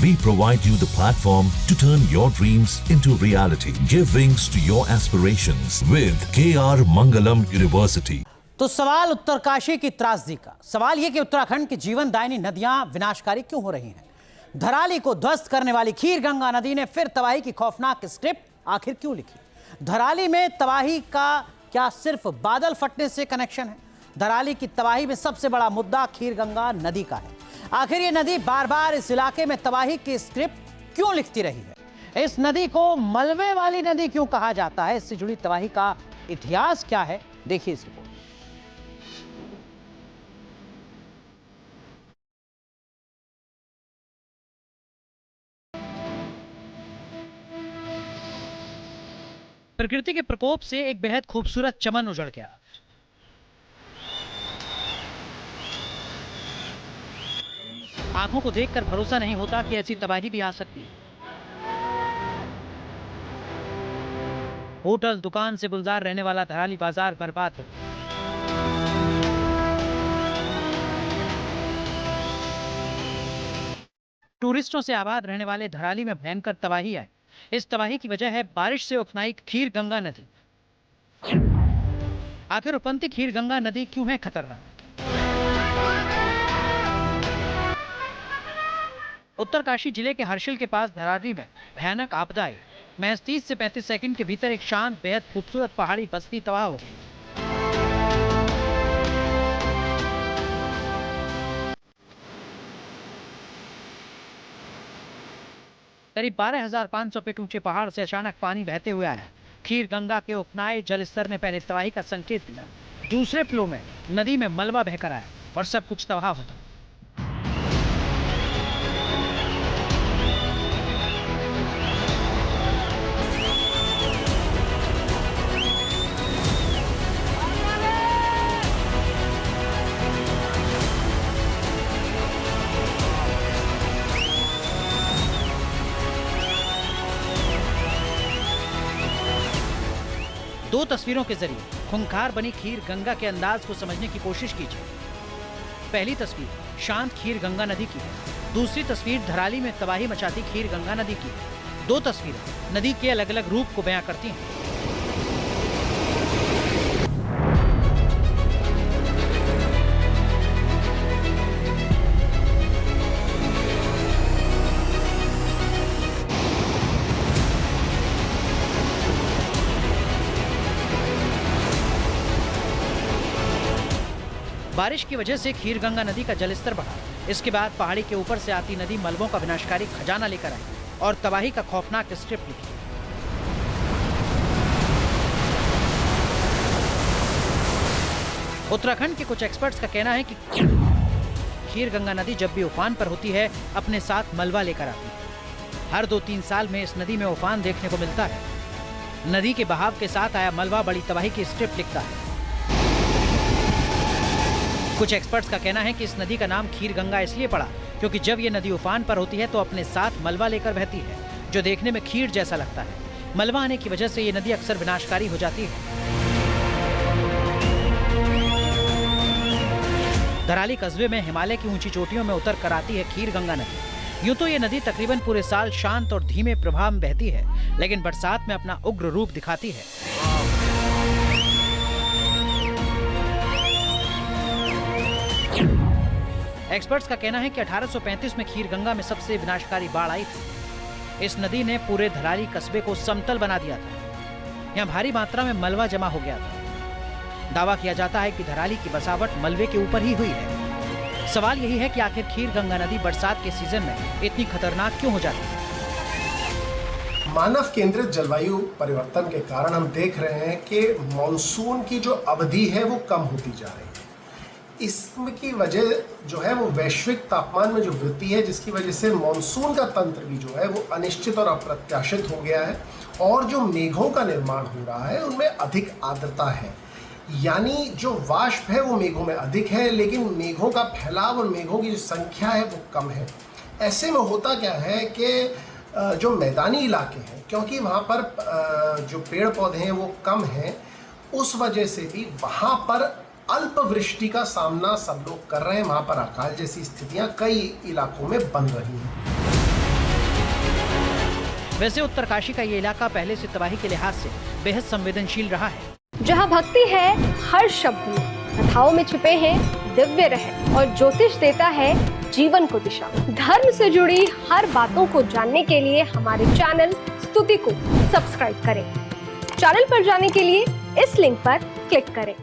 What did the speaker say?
We provide you the platform to turn your dreams into reality. Give wings to your aspirations with KR Mangalam University. तो सवाल उत्तरकाशी की त्रासदी का सवाल यह कि उत्तराखंड की जीवनदायिनी नदियां विनाशकारी क्यों हो रही हैं? धराली को ध्वस्त करने वाली खीर गंगा नदी ने फिर तबाही की खौफनाक स्क्रिप्ट आखिर क्यों लिखी? धराली में तबाही का क्या सिर्फ बादल फटने से कनेक्शन है? धराली की तबाही में सबसे बड़ा मुद्दा खीर गंगा नदी का है। आखिर ये नदी बार बार इस इलाके में तबाही की स्क्रिप्ट क्यों लिखती रही है? इस नदी को मलबे वाली नदी क्यों कहा जाता है? इससे जुड़ी तबाही का इतिहास क्या है? देखिए इस रिपोर्ट। प्रकृति के प्रकोप से एक बेहद खूबसूरत चमन उजड़ गया। आंखों को देखकर भरोसा नहीं होता कि ऐसी तबाही भी आ सकती है। होटल दुकान से गुलजार रहने वाला धराली बाजार बर्बाद हो गया। टूरिस्टों से आबाद रहने वाले धराली में भयंकर तबाही आई। इस तबाही की वजह है बारिश से उफनाई खीर गंगा नदी। आखिर उफनती खीर गंगा नदी क्यों है खतरनाक? उत्तरकाशी जिले के हर्षिल के पास धराली में भयानक आपदा आई। महज 30 से 35 सेकंड के भीतर एक शांत बेहद खूबसूरत पहाड़ी बस्ती तबाह हो गई। करीब 12,500 फीट ऊंचे पहाड़ से अचानक पानी बहते हुए आया। खीर गंगा के उफनाए जल स्तर ने पहले तबाही का संकेत दिया। दूसरे फ्लो में नदी में मलबा बहकर आया और सब कुछ तबाह होता। दो तस्वीरों के जरिए खूंखार बनी खीर गंगा के अंदाज को समझने की कोशिश कीजिए। पहली तस्वीर शांत खीर गंगा नदी की है। दूसरी तस्वीर धराली में तबाही मचाती खीर गंगा नदी की है। दो तस्वीरें नदी के अलग अलग रूप को बयां करती हैं। बारिश की वजह से खीर गंगा नदी का जलस्तर बढ़ा। इसके बाद पहाड़ी के ऊपर से आती नदी मलबों का विनाशकारी खजाना लेकर आई और तबाही का खौफनाक स्क्रिप्ट लिखी। उत्तराखंड के कुछ एक्सपर्ट्स का कहना है कि खीर गंगा नदी जब भी उफान पर होती है अपने साथ मलबा लेकर आती है। हर 2-3 साल में इस नदी में उफान देखने को मिलता है। नदी के बहाव के साथ आया मलबा बड़ी तबाही की स्क्रिप्ट लिखता है। कुछ एक्सपर्ट्स का कहना है कि इस नदी का नाम खीर गंगा इसलिए पड़ा क्योंकि जब ये नदी उफान पर होती है तो अपने साथ मलबा लेकर बहती है जो देखने में खीर जैसा लगता है। मलबा आने की वजह से ये नदी अक्सर विनाशकारी हो जाती है। धराली कस्बे में हिमालय की ऊंची चोटियों में उतर कर आती है खीर गंगा नदी। यूं तो ये नदी तकरीबन पूरे साल शांत और धीमे प्रवाह में बहती है, लेकिन बरसात में अपना उग्र रूप दिखाती है। एक्सपर्ट्स का कहना है कि 1835 में खीर गंगा में सबसे विनाशकारी बाढ़ आई थी। इस नदी ने पूरे धराली कस्बे को समतल बना दिया था। यहाँ भारी मात्रा में मलबा जमा हो गया था। दावा किया जाता है कि धराली की बसावट मलबे के ऊपर ही हुई है। सवाल यही है कि आखिर खीर गंगा नदी बरसात के सीजन में इतनी खतरनाक क्यों हो जाती है? मानव केंद्रित जलवायु परिवर्तन के कारण हम देख रहे हैं कि मॉनसून की जो अवधि है वो कम होती जा रही है। इसकी वजह जो है वो वैश्विक तापमान में जो वृद्धि है, जिसकी वजह से मॉनसून का तंत्र भी जो है वो अनिश्चित और अप्रत्याशित हो गया है और जो मेघों का निर्माण हो रहा है उनमें अधिक आर्द्रता है। यानी जो वाष्प है वो मेघों में अधिक है, लेकिन मेघों का फैलाव और मेघों की जो संख्या है वो कम है। ऐसे में होता क्या है कि जो मैदानी इलाके हैं, क्योंकि वहाँ पर जो पेड़ पौधे हैं वो कम हैं, उस वजह से भी वहाँ पर अल्प वृष्टि का सामना सब लोग कर रहे हैं। वहाँ पर अकाल जैसी स्थितियाँ कई इलाकों में बन रही हैं। वैसे उत्तरकाशी का ये इलाका पहले से तबाही के लिहाज से बेहद संवेदनशील रहा है। जहाँ भक्ति है हर शब्द में, कथाओं में छिपे हैं दिव्य रहस्य और ज्योतिष देता है जीवन को दिशा। धर्म से जुड़ी हर बातों को जानने के लिए हमारे चैनल स्तुति को सब्सक्राइब करें। चैनल पर जाने के लिए इस लिंक पर क्लिक करें।